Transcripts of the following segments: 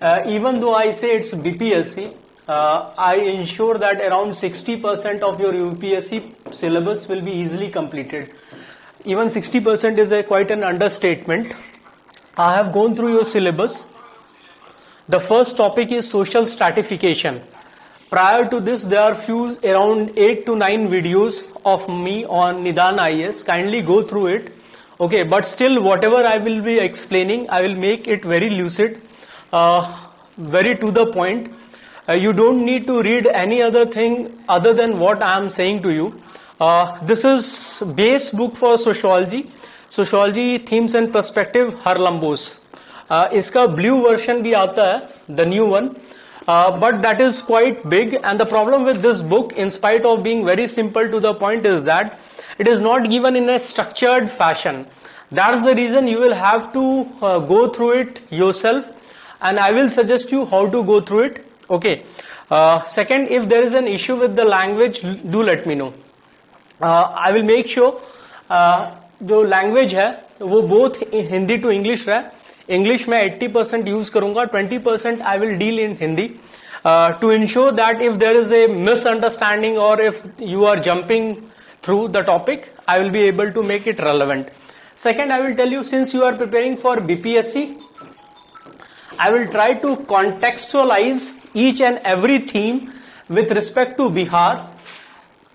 Even though I say it's BPSC, I ensure that around 60% of your UPSC syllabus will be easily completed. Even 60% is quite an understatement. I have gone through your syllabus. The first topic is social stratification. Prior to this, there are around 8 to 9 videos of me on Nidan IAS. Kindly go through it. Okay, but still whatever I will be explaining, I will make it very lucid, very to the point. You don't need to read any other thing other than what I am saying to you. This is base book for sociology themes and perspective, Harlambos. इसका blue version भी आता है, the new one. But that is quite big, and the problem with this book, in spite of being very simple to the point, is that it is not given in a structured fashion. That's the reason you will have to go through it yourself, and I will suggest you how to go through it. Okay. Second, if there is an issue with the language, do let me know. I will make sure जो language है वो both Hindi to English रहे. English में 80% use करूँगा, 20% I will deal in Hindi to ensure that if there is a misunderstanding or if you are jumping through the topic, I will be able to make it relevant. Second, I will tell you, since you are preparing for BPSC, I will try to contextualize each and every theme with respect to Bihar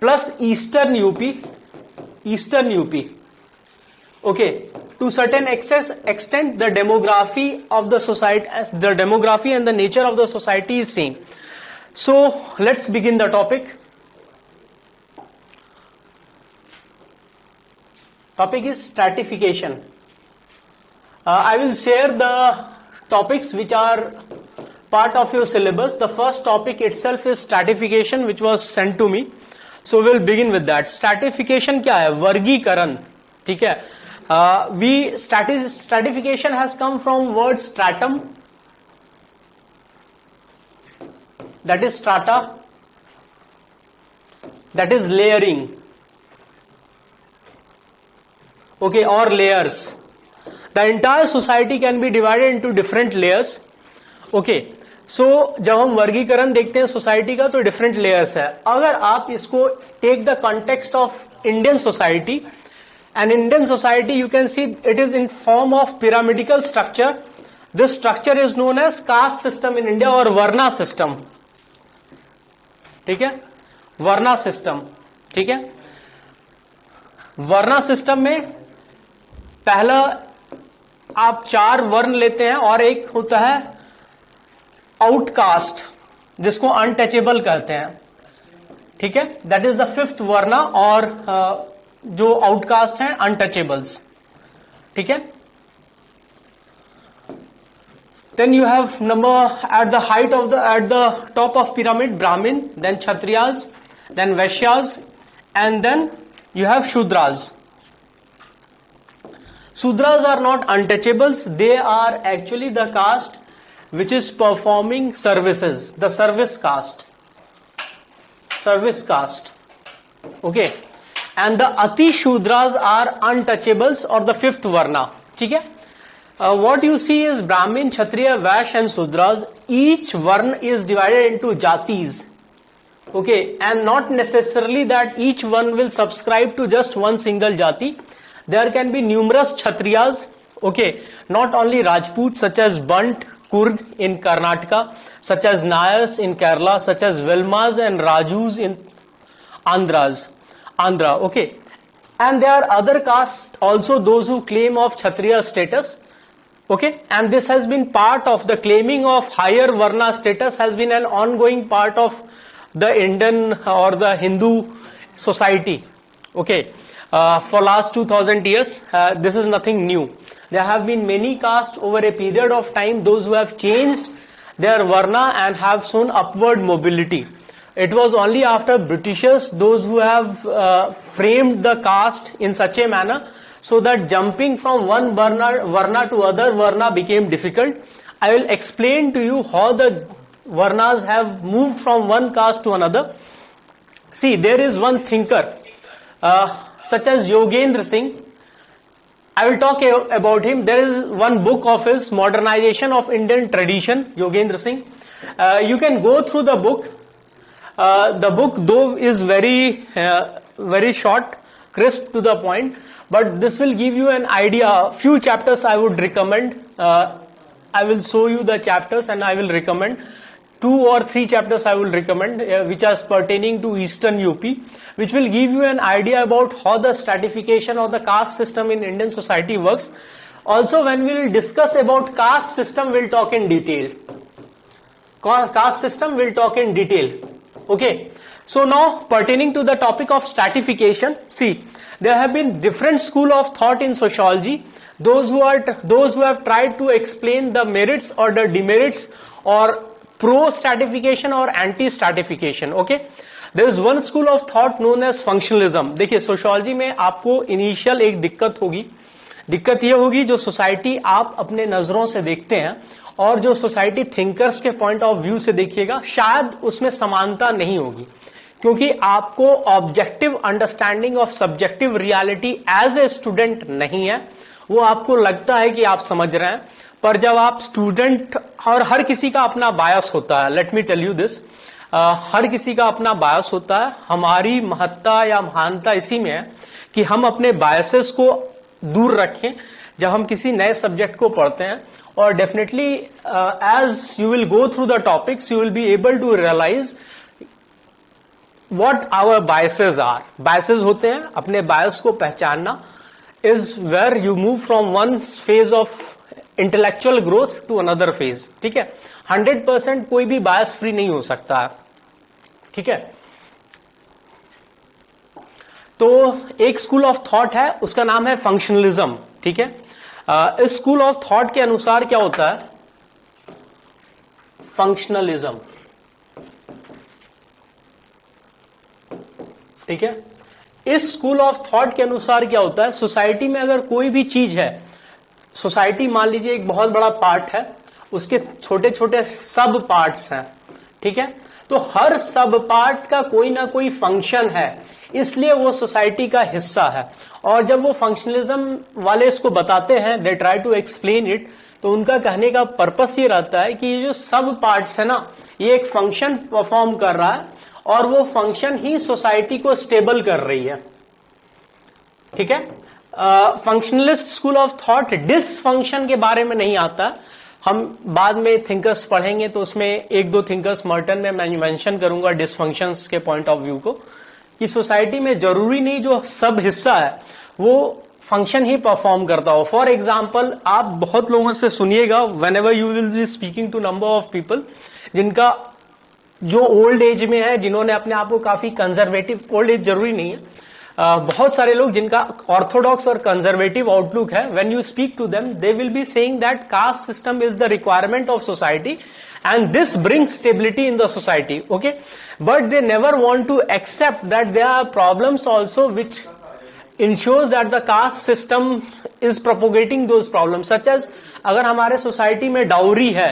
plus Eastern UP. Okay, to certain extent, the demography of the society, the demography and the nature of the society is same. So let's begin the topic. Topic is stratification. I will share the topics which are part of your syllabus. The first topic itself is stratification, which was sent to me. So we'll begin with that. Stratification क्या है? वर्गीकरण, ठीक है? Stratification has come from word stratum, that is strata, that is layering, okay, or layers. The entire society can be divided into different layers. Okay, so जब हम वर्गीकरण देखते हैं सोसाइटी का तो डिफरेंट लेयर्स है. अगर आप इसको take the context of Indian society, and Indian society, you can see it is in form of pyramidal structure. This structure is known as caste system in India or Varna system. ठीक है, वर्ना system, ठीक है. वर्ना system में पहला आप 4 वर्ण लेते हैं और एक होता है आउटकास्ट, जिसको अनटचेबल कहते हैं, ठीक है. दैट इज द 5th वर्ना, और जो आउटकास्ट हैं अनटचेबल्स, ठीक है. Then you have number at the top of pyramid Brahmin, then Kshatriyas, then Vaishyas, and then you have Shudras. Shudras are not untouchables. They are actually the caste which is performing services. The service caste. Service caste. Okay. And the Ati Shudras are untouchables or the fifth Varna. Okay? What you see is Brahmin, Kshatriya, Vaishya and Shudras. Each Varna is divided into Jatis. Okay, and not necessarily that each one will subscribe to just one single Jati. There can be numerous Kshatriyas. Okay, not only Rajputs such as Bant, Kurd in Karnataka, such as Nayars in Kerala, such as Velmas and Rajus in Andhra. Okay, and there are other castes also, those who claim of Kshatriya status. Okay, and this has been part of the claiming of higher Varna status has been an ongoing part of the Indian or the Hindu society. Okay, for last 2000 years, this is nothing new. There have been many castes over a period of time, those who have changed their Varna and have shown upward mobility. It was only after Britishers, those who have framed the caste in such a manner, so that jumping from one Varna to other Varna became difficult. I will explain to you how the Varnas have moved from one caste to another. See, there is one thinker such as Yogendra Singh. I will talk about him. There is one book of his, Modernization of Indian Tradition, Yogendra Singh. You can go through the book. The book though is very short, crisp to the point, but this will give you an idea. Few chapters I would recommend. I will show you the chapters and I will recommend. 2 or 3 chapters I will recommend, which are pertaining to Eastern UP, which will give you an idea about how the stratification or the caste system in Indian society works. Also, when we will discuss about caste system, we'll talk in detail. Caste system, we'll talk in detail. Okay. So now, pertaining to the topic of stratification, see, there have been different school of thought in sociology. Those who have tried to explain the merits or the demerits or pro stratification और anti stratification. Okay, there is one school of thought known as functionalism. देखिए, sociology में आपको initial एक दिक्कत होगी. दिक्कत ये होगी, जो सोसाइटी आप अपने नजरों से देखते हैं और जो सोसाइटी थिंकर्स के पॉइंट ऑफ व्यू से देखिएगा, शायद उसमें समानता नहीं होगी, क्योंकि आपको objective understanding of subjective reality as a student नहीं है. वो आपको लगता है कि आप समझ रहे हैं, पर जब आप स्टूडेंट, और हर किसी का अपना बायस होता है, let me tell you this, हर किसी का अपना बायस होता है. हमारी महत्ता या महानता इसी में है कि हम अपने बायसेस को दूर रखें जब हम किसी नए सब्जेक्ट को पढ़ते हैं. और definitely as you will go through the topics, you will be able to realise what our biases are. Biases होते हैं, अपने बायस को पहचानना is where you move from one phase of intellectual growth to another phase. ठीक है, 100% कोई भी बायस free नहीं हो सकता है. ठीक है, तो एक स्कूल ऑफ थॉट है, उसका नाम है फंक्शनलिज्म. ठीक है, इस स्कूल ऑफ थॉट के अनुसार क्या होता है, फंक्शनलिज्म. ठीक है, इस स्कूल ऑफ थॉट के अनुसार क्या होता है, सोसाइटी में अगर कोई भी चीज है, सोसाइटी मान लीजिए एक बहुत बड़ा पार्ट है, उसके छोटे छोटे सब पार्ट्स हैं. ठीक है, तो हर सब पार्ट का कोई ना कोई फंक्शन है, इसलिए वो सोसाइटी का हिस्सा है. और जब वो फंक्शनलिज्म वाले इसको बताते हैं, they try to explain it, तो उनका कहने का पर्पस ये रहता है कि ये जो सब पार्ट्स है ना, ये एक फंक्शन परफॉर्म कर रहा है और वो फंक्शन ही सोसाइटी को स्टेबल कर रही है. ठीक है, functionalist school of thought dysfunction के बारे में नहीं आता. हम बाद में थिंकर्स पढ़ेंगे तो उसमें 1-2 थिंकर्स मर्टन में मैं मेंशन करूंगा डिसफंक्शंस के पॉइंट ऑफ व्यू को, कि सोसाइटी में जरूरी नहीं जो सब हिस्सा है वो फंक्शन ही परफॉर्म करता हो. फॉर एग्जाम्पल, आप बहुत लोगों से सुनिएगा, whenever you will be speaking to number of people जिनका जो ओल्ड एज में है, जिन्होंने अपने आप को काफी कंजर्वेटिव, ओल्ड एज जरूरी नहीं है, बहुत सारे लोग जिनका ऑर्थोडॉक्स और कंजर्वेटिव आउटलुक है, when you speak to them they will be saying that caste system is the requirement of society and this brings stability in the society. Okay, but they never want to accept that there are problems also which ensures that the caste system is propagating those problems, such as अगर हमारे society में dowry है,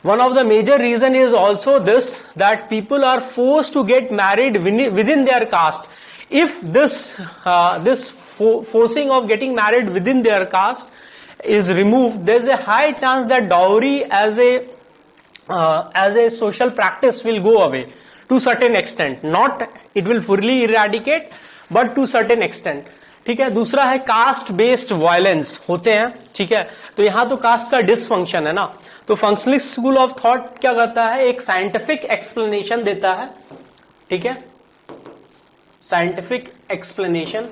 one of the major reason is also this, that people are forced to get married within their caste. If this forcing of getting married within their caste is removed, there is a high chance that dowry as a social practice will go away to certain extent. Not it will fully eradicate, but to certain extent. ठीक है, दूसरा है caste based violence होते हैं. ठीक है, तो यहां तो कास्ट का डिसफंक्शन है ना, तो फंक्शनलिस्ट स्कूल ऑफ थॉट क्या करता है, एक साइंटिफिक एक्सप्लेनेशन देता है. ठीक है, scientific explanation.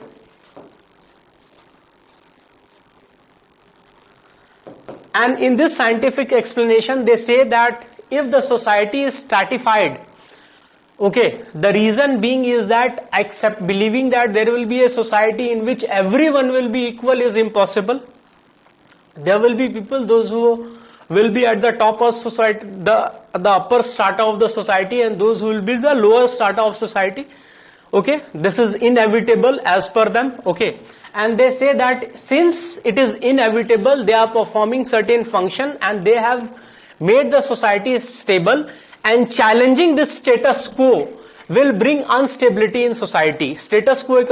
And in this scientific explanation, they say that if the society is stratified, okay, the reason being is that believing that there will be a society in which everyone will be equal is impossible. There will be people, those who will be at the top of society, the upper strata of the society, and those who will be the lower strata of society. Okay, this is inevitable as per them. Okay. And they say that since it is inevitable, they are performing certain function and they have made the society stable, and challenging this status quo will bring instability in society. Status quo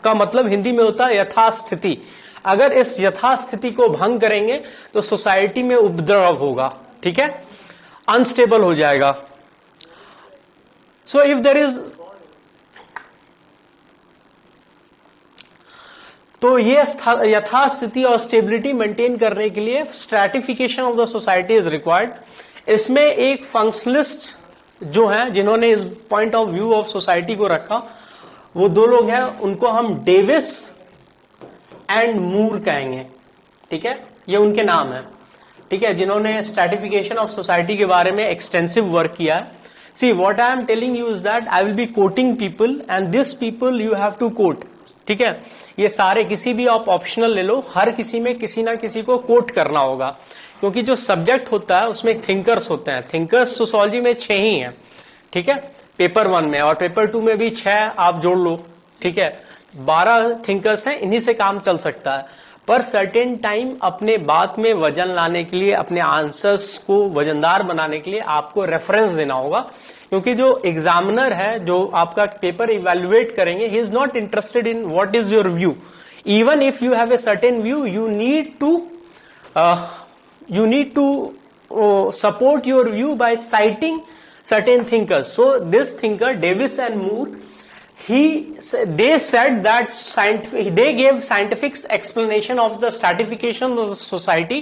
का मतलब हिंदी में होता है यथास्थिति. अगर इस यथास्थिति को भंग करेंगे तो सोसाइटी में उपद्रव होगा, ठीक है, अनस्टेबल हो जाएगा. सो इफ देयर इज, तो ये यथास्थिति और स्टेबिलिटी मेंटेन करने के लिए stratification of the society is required. इसमें एक फंक्शनलिस्ट जो हैं, जिन्होंने इस point of view of society को रखा, वो दो लोग हैं, उनको हम डेविस एंड मूर कहेंगे, ठीक है, ये उनके नाम है, ठीक है, जिन्होंने स्ट्रैटिफिकेशन ऑफ सोसाइटी के बारे में एक्सटेंसिव वर्क किया है. See what I am telling you is that I will be quoting people and this people you have to quote, ठीक है. ये सारे किसी भी आप ऑप्शनल ले लो, हर किसी में किसी ना किसी को कोट करना होगा, क्योंकि जो सब्जेक्ट होता है उसमें थिंकर्स होते हैं. थिंकर्स सोशियोलॉजी में 6 ही हैं, ठीक है, पेपर 1 में, और पेपर 2 में भी 6 आप जोड़ लो, ठीक है, 12 थिंकर्स हैं, इन्हीं से काम चल सकता है. पर सर्टेन टाइम अपने बात में वजन लाने के लिए, अपने आंसर्स को वजनदार बनाने के लिए आपको रेफरेंस देना होगा, क्योंकि जो एग्जामिनर है, जो आपका पेपर इवेल्युएट करेंगे, he is not interested in what is your view. Even if you have a certain view, you need to support your view by citing certain thinkers. So this thinker Davis and Moore, they said that they gave scientific explanation of the stratification of the society,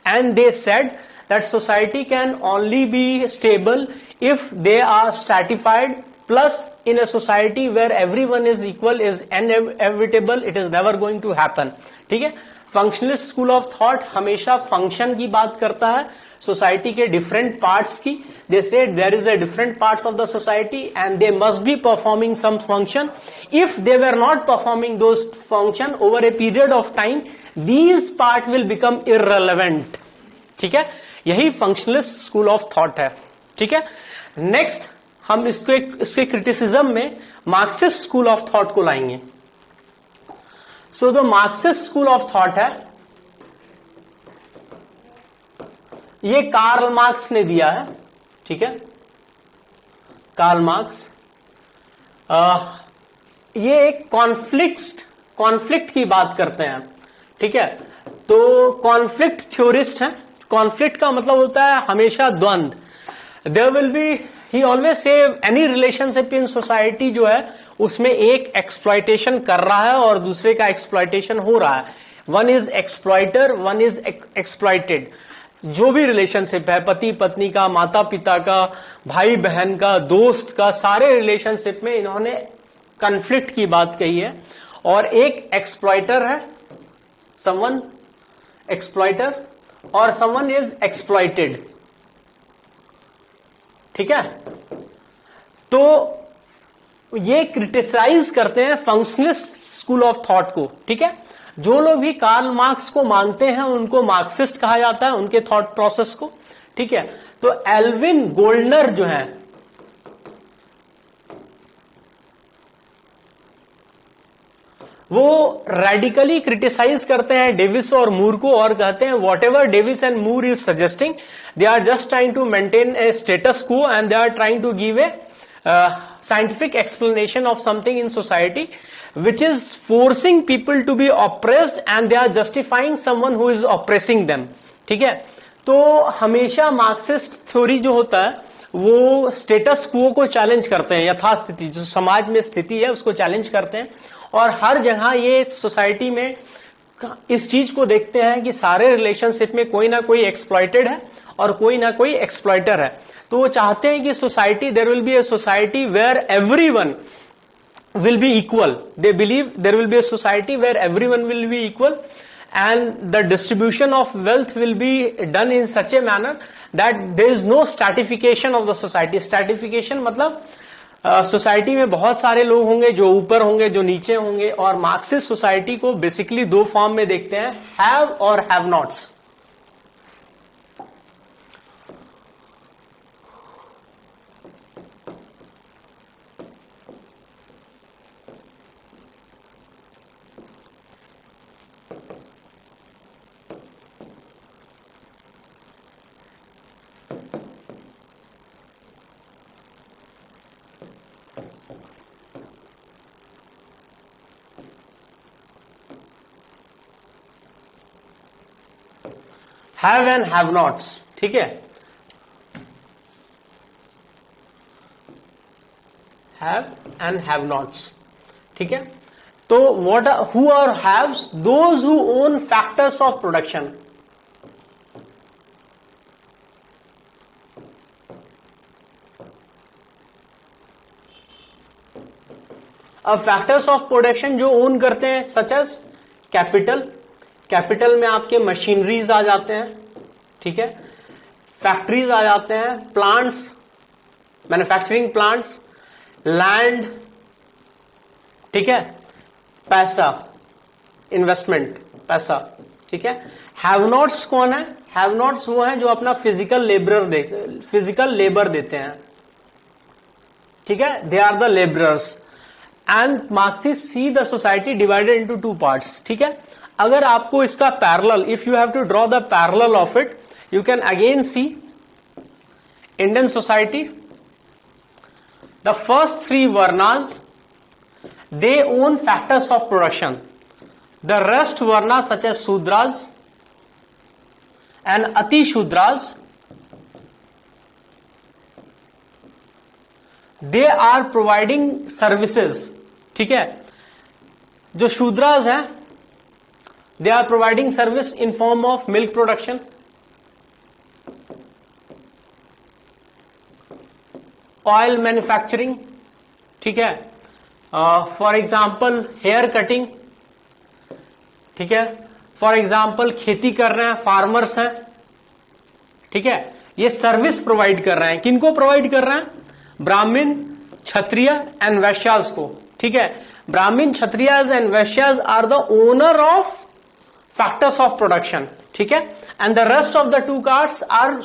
and they said that society can only be stable if they are stratified, plus in a society where everyone is equal is inevitable, it is never going to happen, ठीक है. Functionalist school of thought हमेशा function की बात करता है, society के different parts की. They said there is a different parts of the society and they must be performing some function. If they were not performing those function over a period of time, these part will become irrelevant, ठीक है. यही functionalist school of thought है, ठीक है. Next हम इसके criticism में Marxist school of thought को लाएंगे. So the Marxist school of thought है, ये कार्ल मार्क्स ने दिया है, ठीक है, कार्ल मार्क्स. ये एक कॉन्फ्लिक्ट की बात करते हैं, ठीक है. तो कॉन्फ्लिक्ट थ्योरिस्ट है. कॉन्फ्लिक्ट का मतलब होता है हमेशा द्वंद. There will be, he always say any relationship in society जो है उसमें एक एक्सप्लॉयटेशन कर रहा है और दूसरे का एक्सप्लॉयटेशन हो रहा है. One is exploiter, one is exploited. जो भी रिलेशनशिप है, पति पत्नी का, माता पिता का, भाई बहन का, दोस्त का, सारे रिलेशनशिप में इन्होंने कन्फ्लिक्ट की बात कही है. और एक एक्सप्लॉयटर है, समवन एक्सप्लॉयटर, और समवन इज एक्सप्लॉयटेड, ठीक है. तो ये क्रिटिसाइज करते हैं फंक्शनलिस्ट स्कूल ऑफ थॉट को, ठीक है. जो लोग भी कार्ल मार्क्स को मानते हैं उनको मार्क्सिस्ट कहा जाता है, उनके थॉट प्रोसेस को, ठीक है. तो एल्विन गोल्डनर जो है, वो रेडिकली क्रिटिसाइज करते हैं डेविस और मूर को, और कहते हैं whatever Davis and Moore is suggesting, they are just trying to maintain a status quo and they are trying to give a scientific explanation of something in society which is forcing people to be oppressed and they are justifying someone who is oppressing them, ठीक है. तो हमेशा Marxist theory जो होता है वो status क्वो को challenge करते हैं, यथास्थिति जो समाज में स्थिति है उसको चैलेंज करते हैं. और हर जगह ये सोसाइटी में इस चीज को देखते हैं कि सारे रिलेशनशिप में कोई ना कोई एक्सप्लॉयटेड है और कोई ना कोई एक्सप्लॉयटर है. तो वो चाहते हैं कि society, there will be a society where everyone will be equal. They believe there will be a society where everyone will be equal and the distribution of wealth will be done in such a manner that there is no stratification of the society. Stratification मतलब society में बहुत सारे लोग होंगे, जो ऊपर होंगे, जो नीचे होंगे. और मार्क्सिस्ट सोसाइटी को बेसिकली 2 फॉर्म में देखते हैं, हैव और have nots. Have and have nots, ठीक है, हैव एंड हैव नॉट्स, ठीक है। तो what who are haves, those who own factors of production. अब फैक्टर्स ऑफ प्रोडक्शन जो ओन करते हैं, सच एज कैपिटल, कैपिटल में आपके मशीनरीज आ जाते हैं, ठीक है, फैक्ट्रीज आ जाते हैं, प्लांट्स, मैन्युफैक्चरिंग प्लांट्स, लैंड, ठीक है, पैसा, इन्वेस्टमेंट, पैसा, ठीक है। हैव नॉट्स कौन है? हैव नॉट्स वो है जो अपना फिजिकल लेबर देते हैं, ठीक है, they are the labourers. And Marxist see the society divided into two parts, ठीक है। अगर आपको इसका parallel, if you have to draw the parallel of it, you can again see Indian society, the first three varnas they own factors of production, the rest varna such as Sudras and Ati Shudras, they are providing services, ठीक है। जो शूद्रास हैं, they are providing service in form of milk production, oil manufacturing, ठीक है, for example hair cutting, ठीक है, for example खेती कर रहे हैं, फार्मर्स हैं, ठीक है, ये सर्विस प्रोवाइड कर रहे हैं। किनको प्रोवाइड कर रहे हैं? ब्राह्मण, क्षत्रिय एंड वैश्यास को, ठीक है। Brahmin, Kshatriyas and Vaishyas are the owner of factors of production, ठीक है, and the rest of the two castes are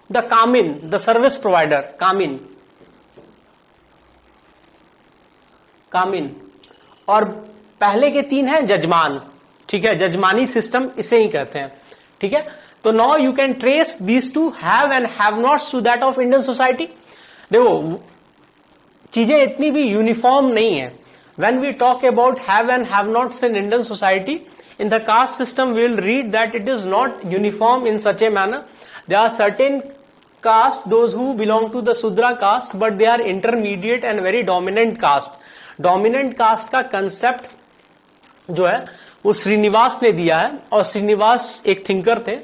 the kamin, the service provider, kamin, kamin. और पहले के तीन हैं जजमान, ठीक है, जजमानी सिस्टम इसे ही कहते हैं, ठीक है। तो now you can trace these to have and have nots to that of Indian society. देखो चीजें इतनी भी यूनिफॉर्म नहीं है। When we talk about have and have nots in Indian society, in the caste system we will read that it is not uniform in such a manner. There are certain caste, those who belong to the Sudra caste, but they are intermediate and very dominant caste. Dominant caste का concept जो है वो श्रीनिवास ने दिया है, और श्रीनिवास एक thinker थे,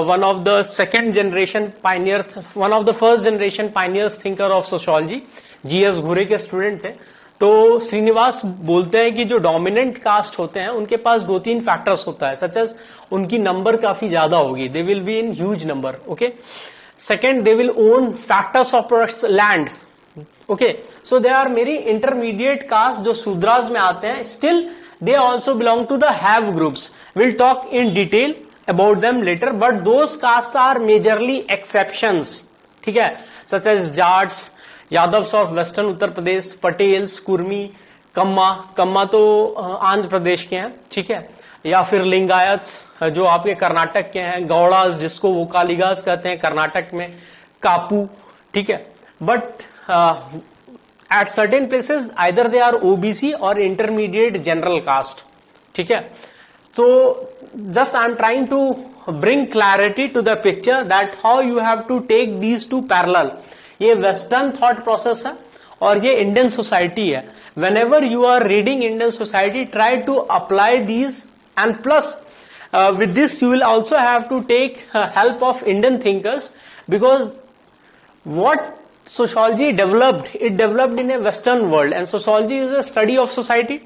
one of the second generation Pioneers, one of the first generation Pioneers thinker of sociology, GS घुरे के स्टूडेंट थे। तो श्रीनिवास बोलते हैं कि जो डोमिनेंट कास्ट होते हैं उनके पास दो तीन फैक्टर्स होता है, सच एज उनकी नंबर काफी ज्यादा होगी, दे will be in huge number, okay. Second, they will own factors of land. Okay, so they are very intermediate caste जो Sudras में आते हैं. Still, they also belong to the have groups. We'll talk in detail about them later. But those castes are majorly exceptions. ठीक है, such as Jats, Yadavs of Western Uttar Pradesh, Patels, Kurmi, कम्मा तो आंध्र प्रदेश के हैं, ठीक है, या फिर लिंगायत्स जो आपके कर्नाटक के हैं, गौड़ास जिसको वो कालीगास कहते हैं कर्नाटक में, कापू, ठीक है। But at certain places either they are OBC और इंटरमीडिएट जनरल कास्ट, ठीक है। तो just I am trying to bring clarity to the picture that how you have to take these two parallel. ये वेस्टर्न थॉट प्रोसेस है और ये Indian society है। whenever you are reading Indian society, try to apply these, and plus with this you will also have to take help of Indian thinkers, because what sociology developed, it developed in a Western world, and sociology is a study of society,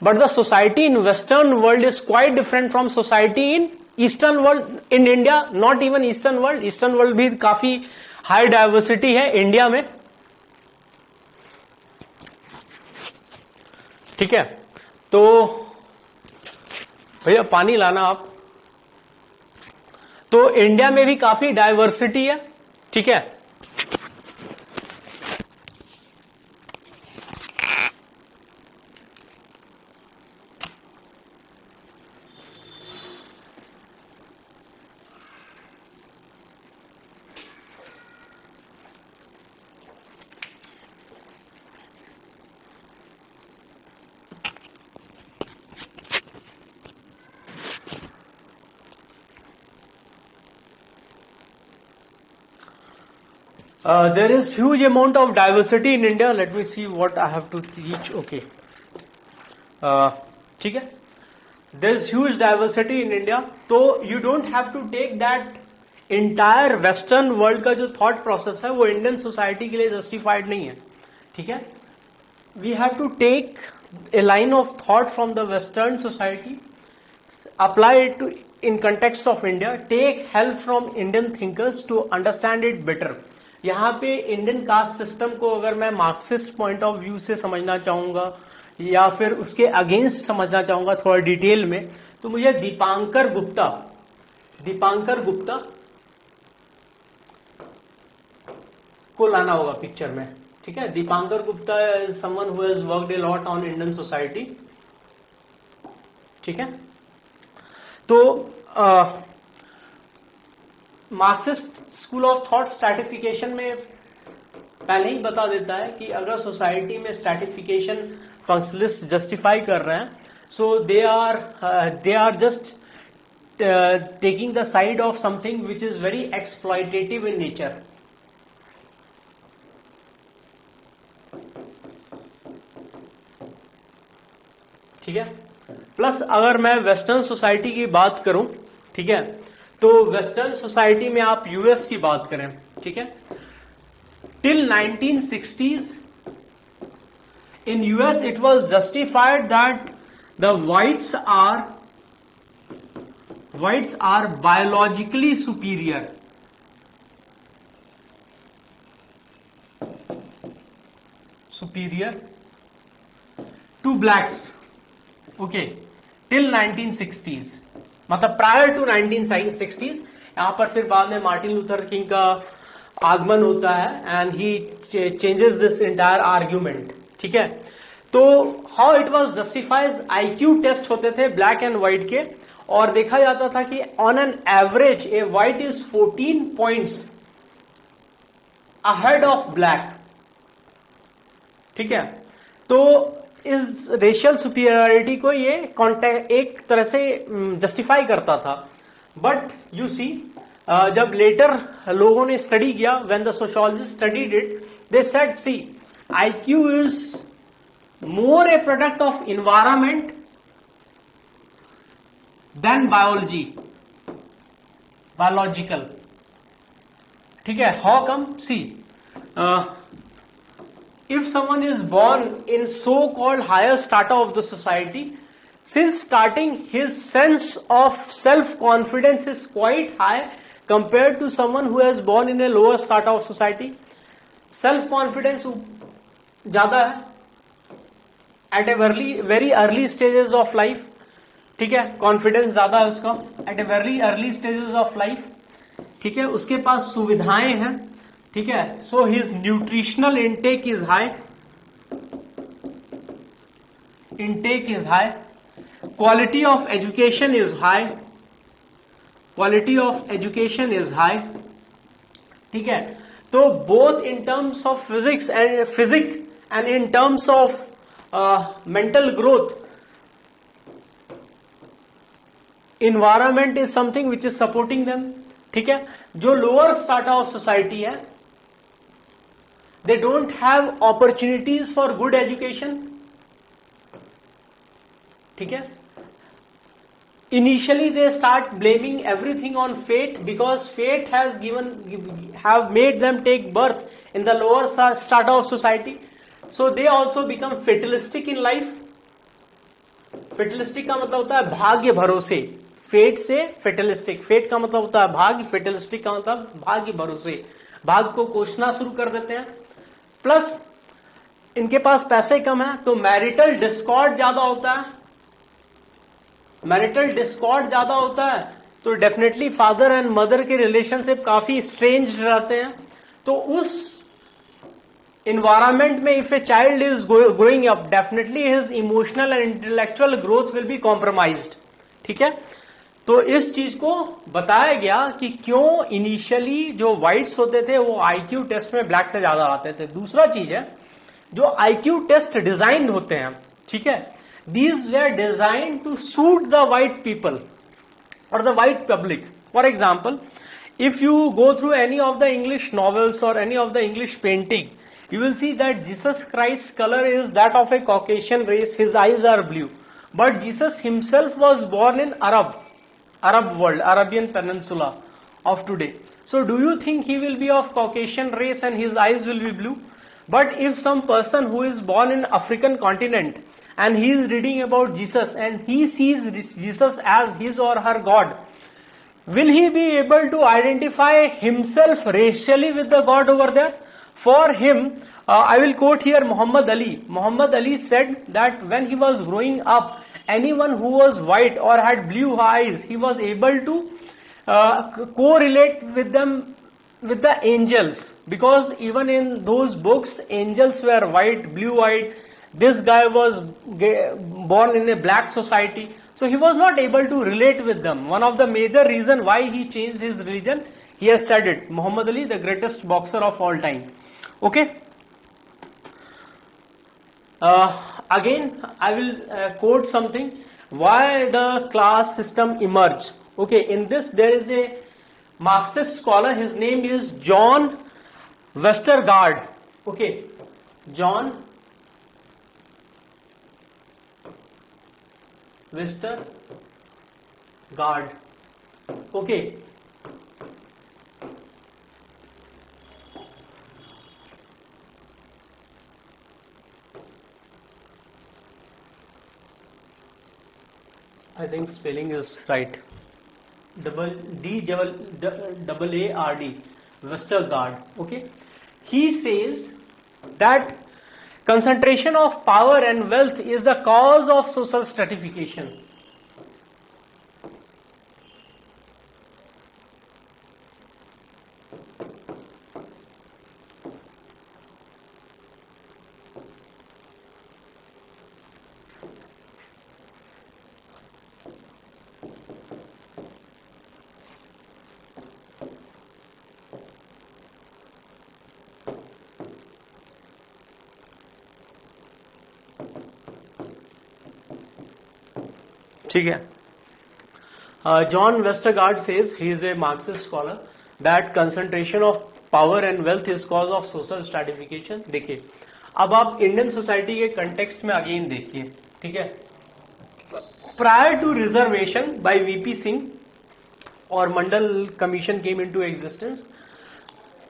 but the society in Western world is quite different from society in Eastern world. In India, not even Eastern world, Eastern world भी काफी high diversity है India में, ठीक है। तो भैया पानी लाना आप। तो इंडिया में भी काफी डाइवर्सिटी है, ठीक है। There is huge amount of diversity in India. Let me see what I have to teach. Okay. ठीक है. There is huge diversity in India. तो you don't have to take that entire Western world का जो thought process है वो Indian society के लिए justified नहीं है. ठीक है. We have to take a line of thought from the Western society, apply it to in context of India, take help from Indian thinkers to understand it better. यहाँ पे Indian caste system को अगर मैं Marxist point of view से समझना चाहूंगा या फिर उसके अगेंस्ट समझना चाहूंगा थोड़ा डिटेल में, तो मुझे दीपांकर गुप्ता को लाना होगा पिक्चर में. ठीक है. Dipankar Gupta is someone who has worked a lot on Indian society. ठीक है. तो Marxist school of thought stratification में पहले ही बता देता है कि अगर सोसाइटी में स्ट्रैटिफिकेशन फंक्शनलिस्ट जस्टिफाई कर रहे हैं, so they are just taking the side of something which is very exploitative in nature. ठीक है. प्लस अगर मैं वेस्टर्न सोसाइटी की बात करूं, ठीक है, तो वेस्टर्न सोसाइटी में आप यूएस की बात करें, ठीक है, till 1960s in US it was justified that the whites are biologically superior. To blacks. Okay, till 1960s, मतलब प्रायर टू 1960s. यहां पर फिर बाद में मार्टिन लूथर किंग का आगमन होता है and he changes this entire argument. ठीक है. तो how it was justifies, IQ test होते थे ब्लैक एंड व्हाइट के, और देखा जाता था कि on an average a white is 14 points ahead of black. ठीक है. तो इस रेशियल सुपीरियरिटी को ये एक तरह से जस्टिफाई करता था. बट यू सी, जब लेटर लोगों ने स्टडी किया, when the sociologist studied it, they said see IQ is more a product of environment than biological. ठीक है. How come? See, if someone is born in so-called higher strata of the society, since starting his sense of self-confidence is quite high compared to someone who has born in a lower strata of society. Self-confidence ज्यादा है at a very early stages of life. ठीक है. Confidence ज्यादा है उसका at a very early stages of life. ठीक है. उसके पास सुविधाएं हैं. ठीक है. So his nutritional intake is high. Quality of education is high. ठीक है. तो both in terms of physics and in terms of mental growth, environment is something which is supporting them. ठीक है. जो lower strata of society है, they don't have opportunities for good education. ठीक है. Initially they start blaming everything on fate because fate have made them take birth in the lower strata of society. So they also become fatalistic in life. Fatalistic का मतलब होता है भाग्य भरोसे. Fate से fatalistic. Fate का मतलब होता है भाग्य, फेटलिस्टिक का मतलब भाग्य भरोसे. भाग्य को कोसना शुरू कर देते हैं. प्लस इनके पास पैसे कम है तो मैरिटल डिस्कॉर्ड ज्यादा होता है. तो डेफिनेटली फादर एंड मदर के रिलेशनशिप काफी स्ट्रेंज रहते हैं. तो उस environment में if a child is growing up, definitely his emotional and intellectual growth will be compromised. ठीक है. तो इस चीज को बताया गया कि क्यों इनिशियली जो व्हाइट्स होते थे वो IQ टेस्ट में ब्लैक से ज्यादा आते थे. दूसरा चीज है जो IQ टेस्ट डिजाइन होते हैं. ठीक है. These were designed to suit the white people or the white public. For example, if you go through any of the English novels or any of the English painting, you will see that Jesus Christ's color is that of a Caucasian race, his eyes are blue. But Jesus himself was born in Arab world, Arabian Peninsula of today. So do you think he will be of Caucasian race and his eyes will be blue? But if some person who is born in African continent and he is reading about Jesus and he sees Jesus as his or her God, will he be able to identify himself racially with the God over there? For him, I will quote here Muhammad Ali. Muhammad Ali said that when he was growing up, anyone who was white or had blue eyes, he was able to correlate with them, with the angels, because even in those books angels were white, blue-eyed. This guy was born in a black society, so he was not able to relate with them. One of the major reason why he changed his religion, he has said it. Muhammad Ali, the greatest boxer of all time. Okay. Again, I will quote something. Why the class system emerged? Okay, in this there is a Marxist scholar. His name is John Westergaard. Okay, John Westergaard. Okay. I think spelling is right. D-double-A-R-D, Westergaard. Okay, he says that concentration of power and wealth is the cause of social stratification. ठीक है. John Westergaard says, he is a Marxist scholar, that concentration of power and wealth is cause of social stratification. देखिए, अब आप Indian society के context में again देखिए, ठीक है. Prior to reservation by VP Singh or Mandal Commission came into existence,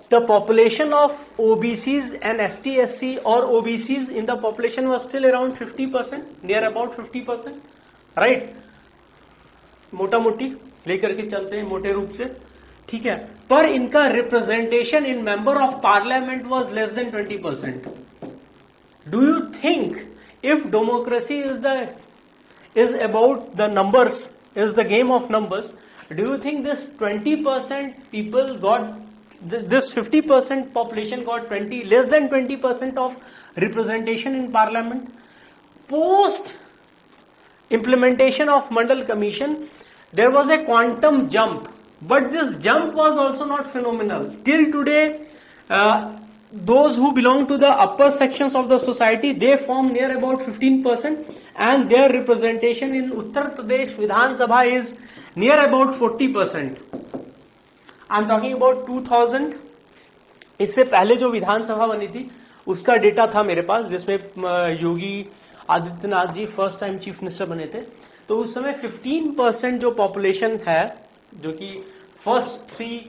the population of OBCs and ST/SC or OBCs in the population was still around 50%, near about 50%, right? मोटा मोटी लेकर के चलते हैं मोटे रूप से, ठीक है. पर इनका representation in member of parliament was less than 20%. Do you think if democracy is about the numbers, is the game of numbers, do you think this 20% people got, this 50% population got less than 20% of representation in parliament? Post implementation of Mandal Commission, there was a quantum jump, but this jump was also not phenomenal. Till today, those who belong to the upper sections of the society, they form near about 15%, and their representation in Uttar Pradesh Vidhan Sabha is near about 40%. I'm talking about 2000. इससे पहले जो विधान सभा बनी थी उसका data था मेरे पास, जिसमें Yogi Adityanath ji first time chief minister बने थे. तो उस समय 15% जो पॉपुलेशन है, जो कि first 3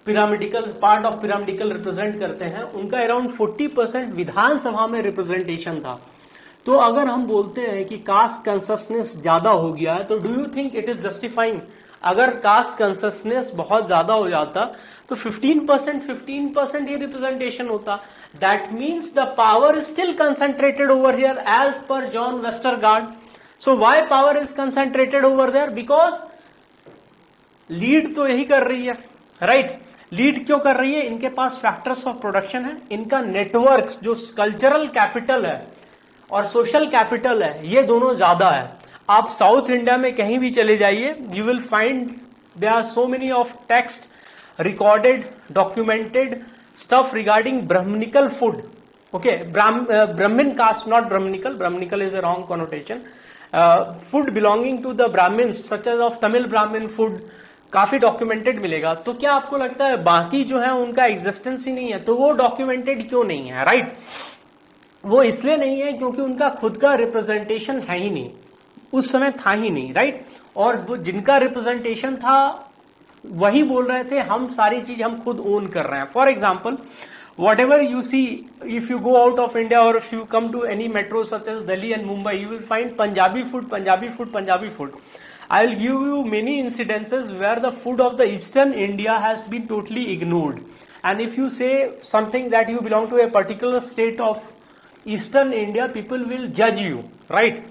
pyramidical part of pyramidical represent करते हैं, उनका अराउंड 40% विधानसभा में रिप्रेजेंटेशन था. तो अगर हम बोलते हैं कि कास्ट कंससनेस ज्यादा हो गया है, तो do you think it is justifying? अगर कास्ट कंससनेस बहुत ज्यादा हो जाता तो 15% ये रिप्रेजेंटेशन होता. That means the power is still concentrated over here as per John Westergaard. So why power is concentrated over there? Because lead तो यही कर रही है, राइट? लीड क्यों कर रही है? इनके पास फैक्टर्स ऑफ प्रोडक्शन है, इनका नेटवर्क जो कल्चरल कैपिटल है और सोशल कैपिटल है, ये दोनों ज्यादा है. आप साउथ इंडिया में कहीं भी चले जाइए, you will find there are so many of text recorded, documented stuff regarding Brahmanical food. Okay, Brahmin caste, not Brahmanical. Brahmanical is a wrong connotation. Food belonging to the Brahmins, such as of Tamil Brahmin food, काफी documented मिलेगा। तो क्या आपको लगता है बाकी जो है उनका एग्जिस्टेंस ही नहीं है? तो वो डॉक्यूमेंटेड क्यों नहीं है? राइट, वो इसलिए नहीं है क्योंकि उनका खुद का रिप्रेजेंटेशन है ही नहीं, उस समय था ही नहीं। राइट, और वो जिनका रिप्रेजेंटेशन था वही बोल रहे थे हम सारी चीज हम खुद ओन कर रहे हैं। For example, whatever you see, if you go out of India or if you come to any metro such as Delhi and Mumbai, you will find Punjabi food, Punjabi food, Punjabi food. I will give you many incidences where the food of the eastern India has been totally ignored. And if you say something that you belong to a particular state of eastern India, people will judge you, right?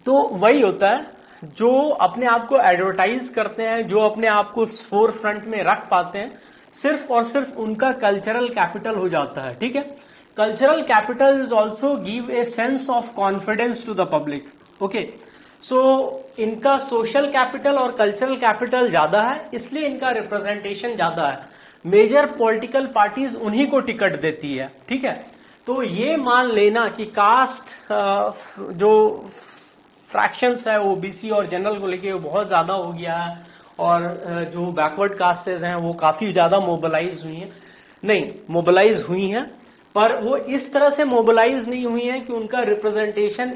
तो वही होता है, जो अपने आप को advertise करते हैं, जो अपने आप को फोर फ्रंट में रख पाते हैं, सिर्फ और सिर्फ उनका कल्चरल कैपिटल हो जाता है। ठीक है, cultural capital is also give a sense of confidence to the public. Okay, so इनका सोशल कैपिटल और कल्चरल कैपिटल ज्यादा है, इसलिए इनका रिप्रेजेंटेशन ज्यादा है। मेजर पॉलिटिकल पार्टीज उन्हीं को टिकट देती है। ठीक है, तो ये मान लेना कि कास्ट जो फ्रैक्शंस है ओबीसी और जनरल को लेके बहुत ज्यादा हो गया है, और जो बैकवर्ड कास्टेज हैं वो काफी ज्यादा मोबिलाइज हुई हैं, नहीं मोबिलाइज हुई हैं, पर वो इस तरह से मोबिलाइज नहीं हुई हैं कि उनका representation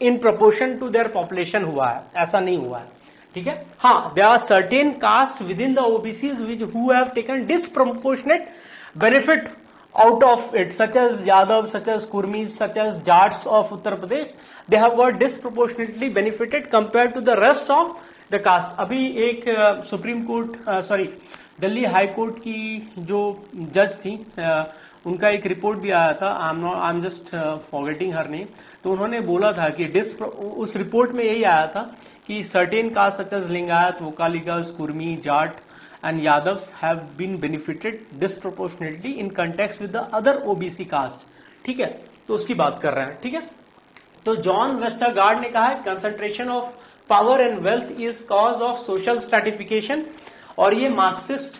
in proportion to their population हुआ है, ऐसा नहीं हुआ है। ठीक है, हाँ, there are certain caste within the OBCs which who have taken disproportionate benefit out of it, such as Yadav, such as Kurmis, such as Jats of Uttar Pradesh, they have got disproportionately benefited compared to the rest of the caste. अभी एक supreme court Delhi high court की जो जज थी, उनका एक report भी आया था, I am just forgetting her name, तो उन्होंने बोला था कि उस रिपोर्ट में यही आया था कि certain caste such as Lingayat, Vokkaligas, Kurmi, Jat and Yadavs have been benefited disproportionately in context with the other OBC caste. ठीक है, तो उसकी बात कर रहे हैं। ठीक है, तो जॉन वेस्टरगार्ड ने कहा है concentration of power and wealth is cause of social stratification, और ये मार्क्सिस्ट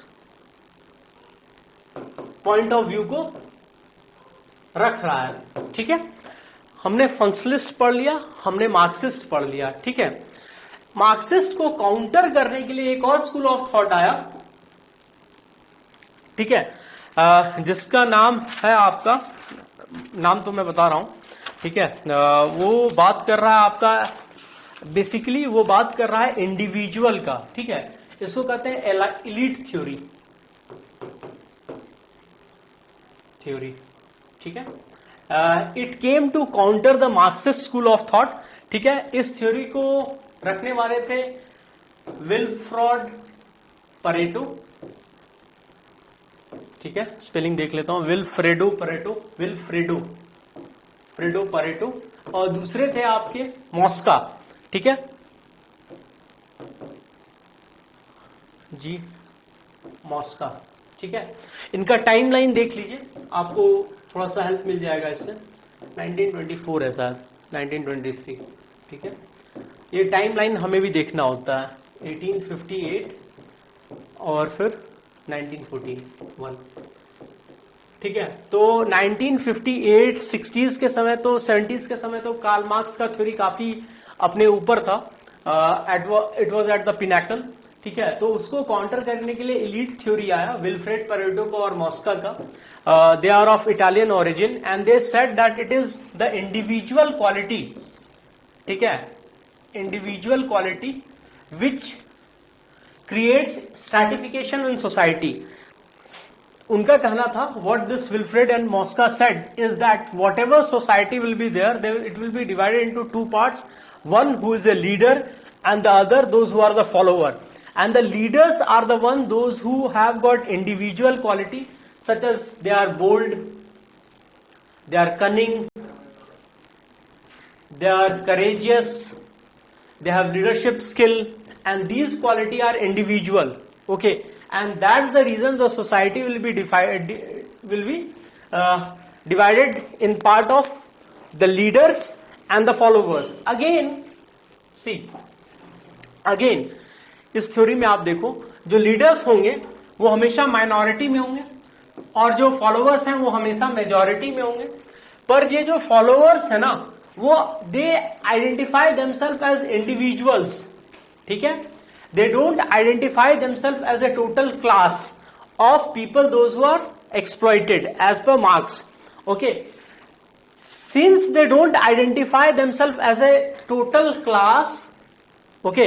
पॉइंट ऑफ व्यू को रख रहा है। ठीक है, हमने फंक्शनलिस्ट पढ़ लिया, हमने मार्क्सिस्ट पढ़ लिया। ठीक है, मार्क्सिस्ट को काउंटर करने के लिए एक और स्कूल ऑफ थॉट आया, ठीक है, जिसका नाम है, आपका नाम तो मैं बता रहा हूं। ठीक है, वो बात कर रहा है आपका, बेसिकली वो बात कर रहा है इंडिविजुअल का। ठीक है, इसको कहते हैं एलीट थ्योरी। ठीक है, it came to counter the Marxist school of thought. ठीक है, इस थ्योरी को रखने वाले थे विल्फ्रेड परेटो। ठीक है, स्पेलिंग देख लेता हूं, विल्फ्रेडो परेटो, और दूसरे थे आपके मॉस्का। ठीक है जी, मॉस्का। ठीक है, इनका टाइमलाइन देख लीजिए, आपको थोड़ा सा हेल्प मिल जाएगा इससे। 1924 है शायद, 1923। ठीक है, ये टाइमलाइन हमें भी देखना होता है, 1858 और फिर 1941। ठीक है, तो 1958 60s के समय, तो 70s के समय तो कार्ल मार्क्स का थ्योरी काफी अपने ऊपर था, it was at the pinnacle. ठीक है, तो उसको काउंटर करने के लिए एलीट थ्योरी आया विल्फ्रेड परेटो का और मॉस्का का। They are of Italian origin and they said that it is the individual quality. ठीक है, individual quality which creates stratification in society. उनका कहना था, what this Wilfred and Mosca said is that whatever society will be there, it will be divided into two parts, one who is a leader and the other those who are the follower, and the leaders are the one those who have got individual quality such as they are bold, they are cunning, they are courageous, they have leadership skill, and these quality are individual. Okay, and that's the reason the society will be divided in part of the leaders and the followers. Again, इस theory में आप देखो, जो leaders होंगे वो हमेशा minority में होंगे, और जो फॉलोअर्स हैं वो हमेशा मेजॉरिटी में होंगे। पर ये जो फॉलोअर्स है ना, वो they identify themselves as individuals. ठीक है, they don't identify themselves as a total class of people those who are exploited as per Marx. Okay, since they don't identify themselves as a total class, okay,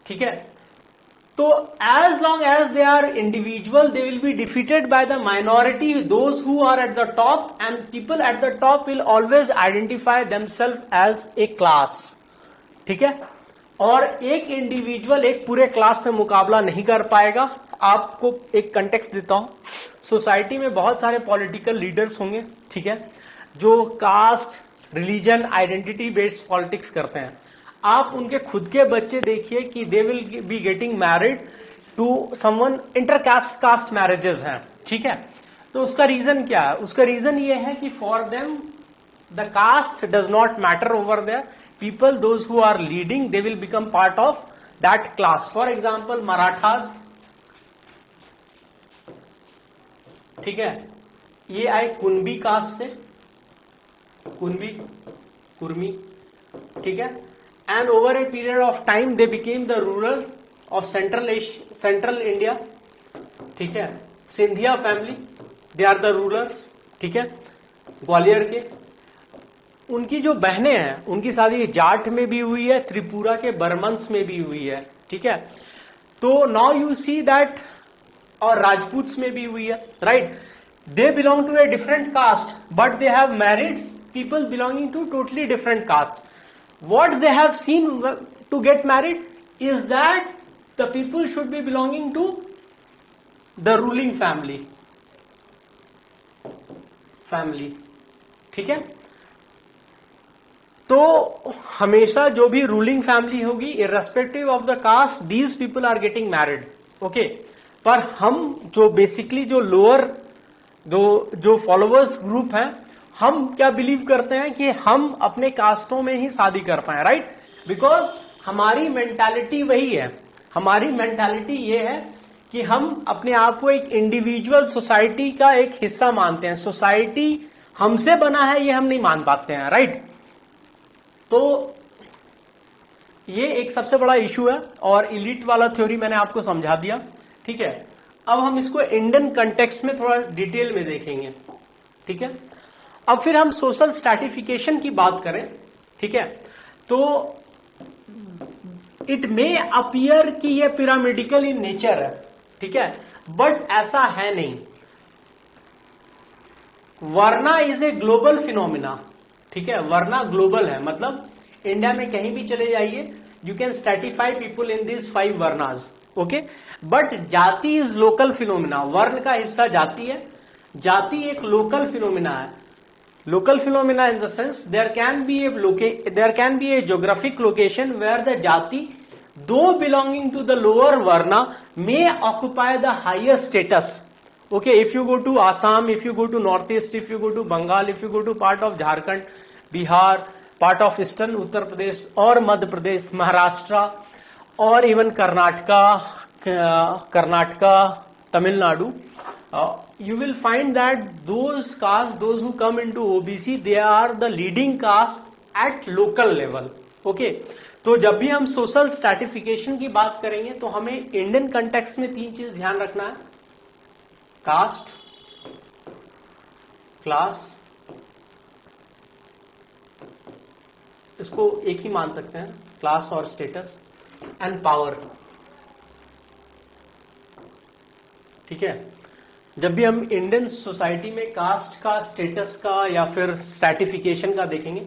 ठीक है, तो as long as they are individual they will be defeated by the minority, those who are at the top, and people at the top will always identify themselves as a class. ठीक है, और एक individual एक पूरे class से मुकाबला नहीं कर पाएगा. आपको एक कंटेक्स्ट देता हूं. सोसाइटी में बहुत सारे पॉलिटिकल लीडर्स होंगे, ठीक है, जो caste, religion, identity based politics करते हैं. आप उनके खुद के बच्चे देखिए कि they will be getting married to someone, intercaste caste marriages हैं. ठीक है, तो उसका रीजन क्या है? उसका रीजन ये है कि for them the caste does not matter over there people, those who are leading they will become part of that class. For example Marathas, ठीक है, ये आए कुणबी कास्ट से, कुणबी, कुर्मी, ठीक है, and over a period of time they became the rural of central India. ठीक है, Scindia family, they are the rulers. ठीक है, ग्वालियर के. उनकी जो बहनें हैं उनकी शादी जाट में भी हुई है, त्रिपुरा के बर्मन्स में भी हुई है. ठीक है, तो नाउ यू सी दैट, और राजपूत्स में भी हुई है, right. They belong to a different caste, but they have married people belonging to totally different caste. What they have seen to get married is that the people should be belonging to the ruling family. ठीक है, तो हमेशा जो भी ruling family होगी, irrespective of the caste, these people are getting married. Okay, पर हम जो बेसिकली जो लोअर जो फॉलोअर्स ग्रुप हैं, हम क्या बिलीव करते हैं कि हम अपने कास्टों में ही शादी कर पाए, राइट. बिकॉज हमारी मेंटालिटी वही है. हमारी मेंटालिटी ये है कि हम अपने आप को एक इंडिविजुअल सोसाइटी का एक हिस्सा मानते हैं. सोसाइटी हमसे बना है ये हम नहीं मान पाते हैं, राइट. तो ये एक सबसे बड़ा इशू है, और इलीट वाला थ्योरी मैंने आपको समझा दिया. ठीक है, अब हम इसको इंडियन कंटेक्स्ट में थोड़ा डिटेल में देखेंगे. ठीक है, अब फिर हम सोशल स्ट्रैटिफिकेशन की बात करें. ठीक है, तो इट मे अपीयर कि ये पिरामिडिकल इन नेचर है. ठीक है, बट ऐसा है नहीं. वर्ना इज ए ग्लोबल फिनोमिना. ठीक है, वर्ना ग्लोबल है, मतलब इंडिया में कहीं भी चले जाइए, you can stratify people in this 5 varnas. Okay, but jati is local phenomena. वर्ण का हिस्सा जाति है, जाति एक लोकल फिनोमिना है. Local phenomena in the sense there can be a geographic location where the jati, though belonging to the lower varna, may occupy the higher status. Okay, if you go to Assam, if you go to North East, if you go to Bengal, if you go to part of Jharkhand, Bihar, part of eastern Uttar Pradesh और मध्य प्रदेश, महाराष्ट्र, और even Karnataka, Tamil Nadu, you will find that those who come into OBC, they are the leading caste at local level. Okay, तो जब भी हम social stratification की बात करेंगे तो हमें इंडियन कंटेक्स्ट में 3 चीज ध्यान रखना है: कास्ट, क्लास, इसको एक ही मान सकते हैं, क्लास और स्टेटस, एंड पावर. ठीक है, जब भी हम इंडियन सोसाइटी में कास्ट का, स्टेटस का या फिर स्ट्रैटिफिकेशन का देखेंगे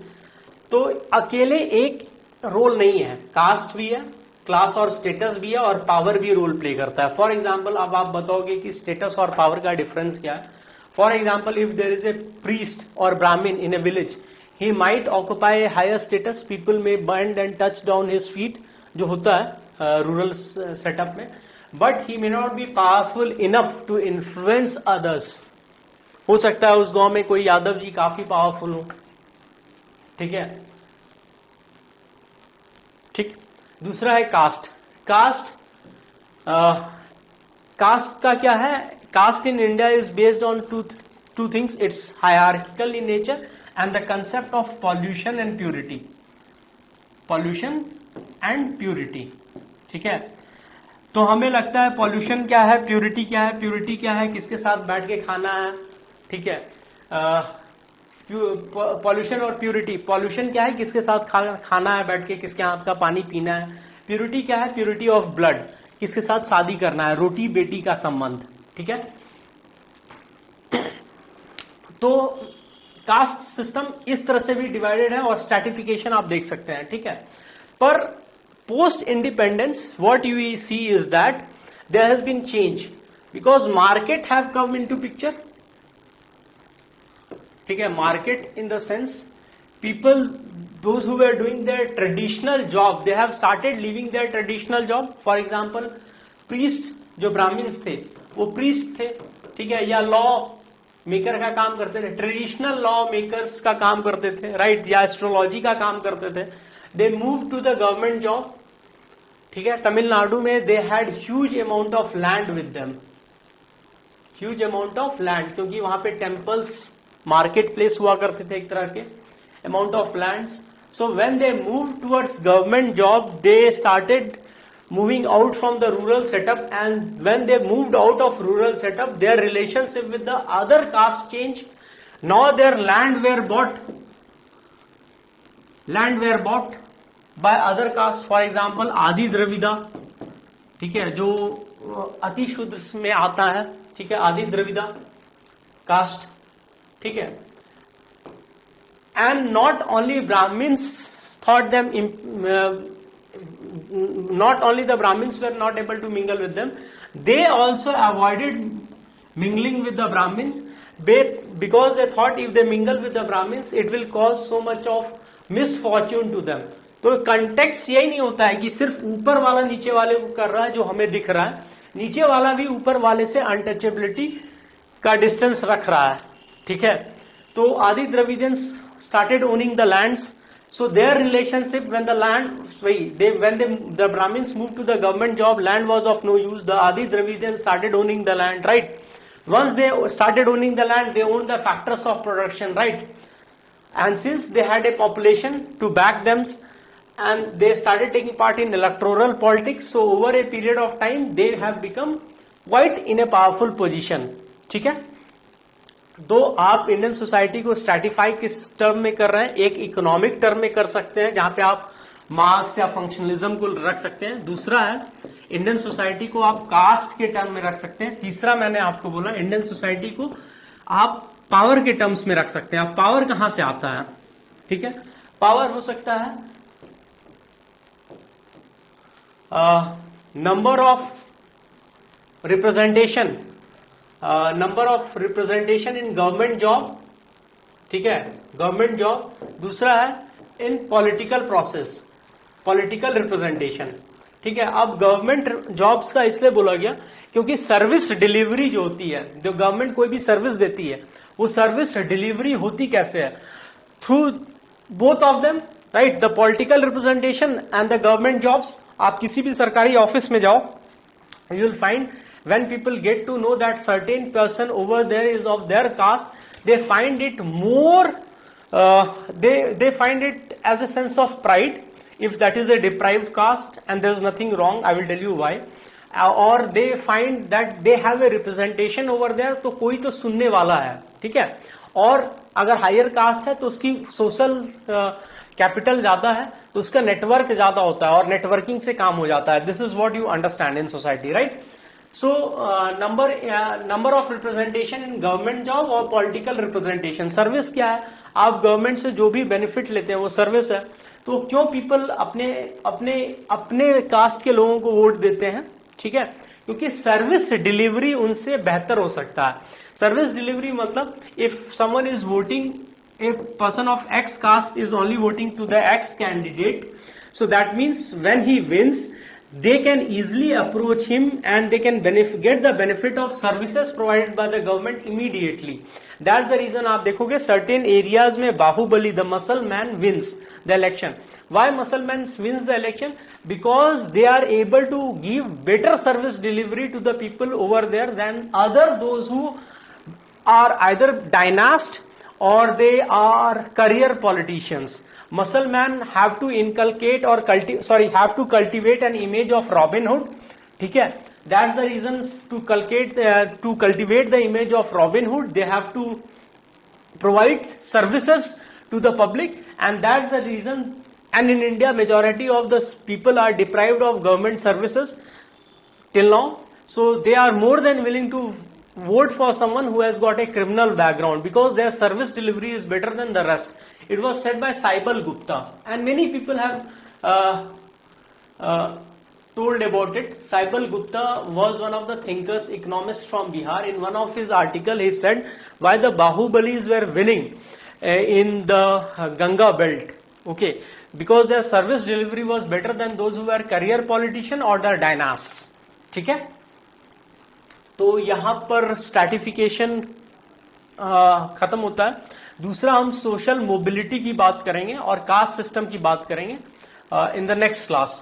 तो अकेले एक रोल नहीं है. कास्ट भी है, क्लास और स्टेटस भी है, और पावर भी रोल प्ले करता है. फॉर एग्जाम्पल, अब आप बताओगे कि स्टेटस और पावर का डिफरेंस क्या है. For example, if there is a priest और Brahmin in a village, he might occupy a higher status. People may bend and touch down his feet, जो होता है रूरल सेटअप में, but he may not be powerful enough to influence others. हो सकता है उस गांव में कोई यादव जी काफी पावरफुल हो. ठीक है, ठीक. दूसरा है कास्ट. कास्ट का क्या है? Caste in India is based on two things. It's hierarchical in nature and the concept of pollution and purity. Pollution and purity. ठीक है, तो हमें लगता है पॉल्यूशन क्या है, प्यूरिटी क्या है, प्यूरिटी क्या है, किसके साथ बैठ के खाना है। ठीक है, पॉल्यूशन और प्यूरिटी, पॉल्यूशन क्या है, किसके साथ खाना है बैठ के, किसके हाथ का पानी पीना है। प्यूरिटी क्या है, प्यूरिटी ऑफ ब्लड, किसके साथ शादी करना है, रोटी बेटी का संबंध। ठीक है, तो कास्ट सिस्टम इस तरह से भी डिवाइडेड है और स्ट्रैटिफिकेशन आप देख सकते हैं। ठीक है, पर post independence what you see is that there has been change because market have come into picture. ठीक है, market in the sense people those who were doing their traditional job they have started leaving their traditional job. for example priest, जो Brahmins थे वो priest थे। ठीक है, या law maker का काम करते थे, ट्रेडिशनल लॉ मेकर्स का काम करते थे, राइट, या एस्ट्रोलॉजी का काम करते थे। They move to the government job. ठीक है, तमिलनाडु में they had huge amount of land with them, huge amount of land, क्योंकि वहां पे टेम्पल्स, मार्केट प्लेस हुआ करते थे एक तरह के, amount of lands. So when they moved towards government job, they started moving out from the rural setup, and when they moved out of rural setup, their relationship with the other caste changed. Now their land were bought by other castes. For example, Adi Dravida, ठीक है, जो अति शूद्र में आता है। ठीक है, आदि द्रविड़ा कास्ट। ठीक है, and not only Brahmins thought them, not only the Brahmins were not able to mingle with them, they also avoided mingling with the Brahmins because they thought if they mingle with the Brahmins it will cause so much of misfortune to them. तो context यही नहीं होता है कि सिर्फ ऊपर वाला नीचे वाले को कर रहा है जो हमें दिख रहा है, नीचे वाला भी ऊपर वाले से अनटचेबिलिटी का डिस्टेंस रख रहा है। ठीक है, तो आदि Dravidians started owning the lands, so their relationship when the Brahmins moved to the government job, land was of no use. The Adi Dravidians started owning the land, right? Once they started owning the land, they owned the factors of production, right? And since they had a population to back them, and they started taking part in electoral politics, so over a period of time they have become quite in a powerful position. ठीक है, तो आप Indian society को स्ट्रैटिफाई किस term में कर रहे हैं, एक इकोनॉमिक टर्म में कर सकते हैं जहां पे आप मार्क्स या फंक्शनलिज्म को रख सकते हैं। दूसरा है इंडियन सोसाइटी को आप कास्ट के टर्म में रख सकते हैं। तीसरा मैंने आपको बोला इंडियन सोसाइटी को आप पावर के टर्म्स में रख सकते हैं। आप पावर कहां से आता है, ठीक है, पावर हो सकता है number of representation, number of representation in government job. ठीक है, गवर्नमेंट जॉब। दूसरा है इन पॉलिटिकल प्रोसेस, पॉलिटिकल रिप्रेजेंटेशन। ठीक है, अब गवर्नमेंट जॉब्स का इसलिए बोला गया क्योंकि सर्विस डिलीवरी जो होती है, जो गवर्नमेंट कोई भी सर्विस देती है, वो सर्विस डिलीवरी होती कैसे है, through both of them, right, the political representation and the government jobs. आप किसी भी सरकारी ऑफिस में जाओ, you will find when people get to know that certain person over there is of their caste, they find it more they find it as a sense of pride if that is a deprived caste, and there is nothing wrong, I will tell you why. Or they find that they have a representation over there, तो कोई तो सुनने वाला है। ठीक है, और अगर हायर कास्ट है तो उसकी सोशल कैपिटल ज्यादा है, तो उसका नेटवर्क ज्यादा होता है और नेटवर्किंग से काम हो जाता है। This is what you understand in society, right. So number of representation in government job और पॉलिटिकल रिप्रेजेंटेशन। सर्विस क्या है, आप गवर्नमेंट से जो भी बेनिफिट लेते हैं वो सर्विस है। तो क्यों पीपल अपने अपने अपने कास्ट के लोगों को वोट देते हैं, ठीक है, क्योंकि सर्विस डिलीवरी उनसे बेहतर हो सकता है। सर्विस डिलीवरी मतलब if someone is voting, a person of X caste is only voting to the X candidate, so that means when he wins they can easily approach him and they can get the benefit of services provided by the government immediately. That's the reason आप देखोगे certain areas में Baahubali the muscle man wins the election. Why muscle man wins the election? Because they are able to give better service delivery to the people over there than those who are either dynast or they are career politicians. Muscle-man have to inculcate or have to cultivate an image of Robin Hood. ठीक है, that's the reason to cultivate the image of Robin Hood. They have to provide services to the public, and that's the reason. And in India, majority of the people are deprived of government services till now. So they are more than willing to vote for someone who has got a criminal background because their service delivery is better than the rest. It was said by Saibal Gupta, and many people have told about it. Saibal Gupta was one of the thinkers, economists from Bihar. In one of his articles, he said why the Bahubalis were winning in the Ganga belt. Okay, because their service delivery was better than those who were career politician or the dynasts. ठीक है, तो यहां पर stratification खत्म होता है. दूसरा हम सोशल मोबिलिटी की बात करेंगे और कास्ट सिस्टम की बात करेंगे इन द नेक्स्ट क्लास.